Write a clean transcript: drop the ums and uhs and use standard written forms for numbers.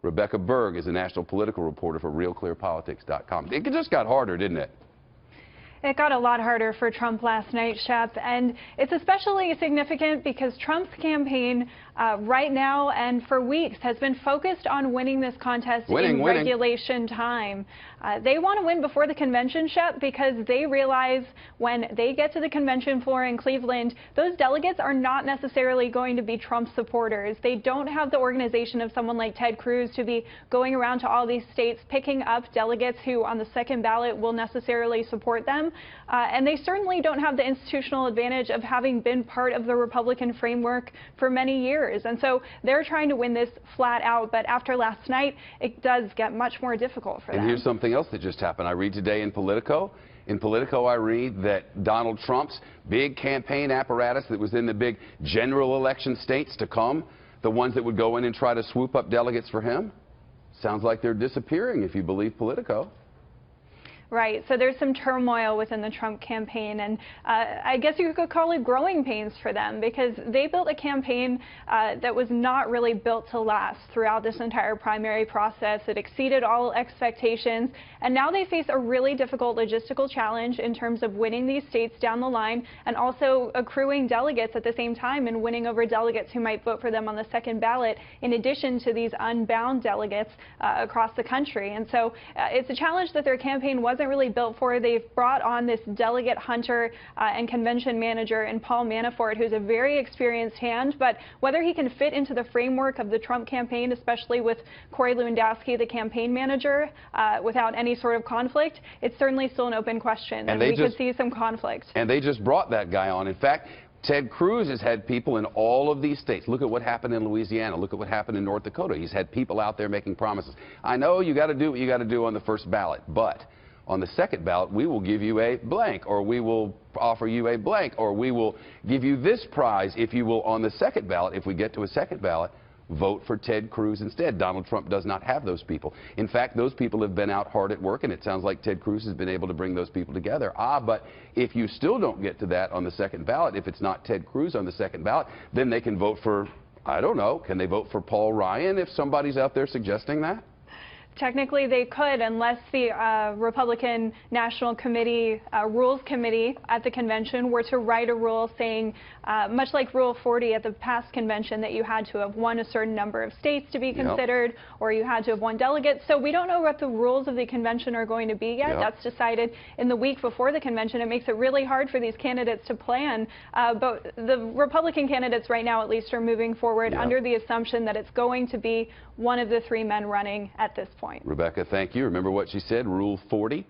Rebecca Berg is a national political reporter for RealClearPolitics.com. It just got harder, didn't it? It got a lot harder for Trump last night, Shep, and it's especially significant because Trump's campaign right now and for weeks has been focused on winning this contest in regulation time. They want to win before the convention, Shep, because they realize when they get to the convention floor in Cleveland, those delegates are not necessarily going to be Trump supporters. They don't have the organization of someone like Ted Cruz to be going around to all these states picking up delegates who on the second ballot will necessarily support them. And they certainly don't have the institutional advantage of having been part of the Republican framework for many years. And so they're trying to win this flat out. But after last night, it does get much more difficult for them. And here's something else that just happened. I read today in Politico. In Politico, I read that Donald Trump's big campaign apparatus that was in the big general election states to come, the ones that would go in and try to swoop up delegates for him, sounds like they're disappearing if you believe Politico. Right. So there's some turmoil within the Trump campaign, and I guess you could call it growing pains for them because they built a campaign that was not really built to last throughout this entire primary process. It exceeded all expectations, and now they face a really difficult logistical challenge in terms of winning these states down the line and also accruing delegates at the same time and winning over delegates who might vote for them on the second ballot, in addition to these unbound delegates across the country. And so it's a challenge that their campaign wasn't really built for. They've brought on this delegate hunter and convention manager in Paul Manafort, who's a very experienced hand, but whether he can fit into the framework of the Trump campaign, especially with Corey Lewandowski, the campaign manager, without any sort of conflict, it's certainly still an open question, and we could see some conflict. And they just brought that guy on. In fact, Ted Cruz has had people in all of these states. Look at what happened in Louisiana. Look at what happened in North Dakota. He's had people out there making promises. I know you got to do what you got to do on the first ballot, but on the second ballot, we will give you a blank, or we will offer you a blank, or we will give you this prize if you will, on the second ballot, if we get to a second ballot, vote for Ted Cruz instead. Donald Trump does not have those people. In fact, those people have been out hard at work, and it sounds like Ted Cruz has been able to bring those people together. But if you still don't get to that on the second ballot, if it's not Ted Cruz on the second ballot, then they can vote for, I don't know, can they vote for Paul Ryan if somebody's out there suggesting that? Technically, they could, unless the Republican National Committee Rules Committee at the convention were to write a rule saying, much like Rule 40 at the past convention, that you had to have won a certain number of states to be considered, or you had to have won delegates. So we don't know what the rules of the convention are going to be yet. That's decided in the week before the convention. It makes it really hard for these candidates to plan. But the Republican candidates right now, at least, are moving forward under the assumption that it's going to be one of the three men running at this point. Rebecca, thank you. Remember what she said, Rule 40?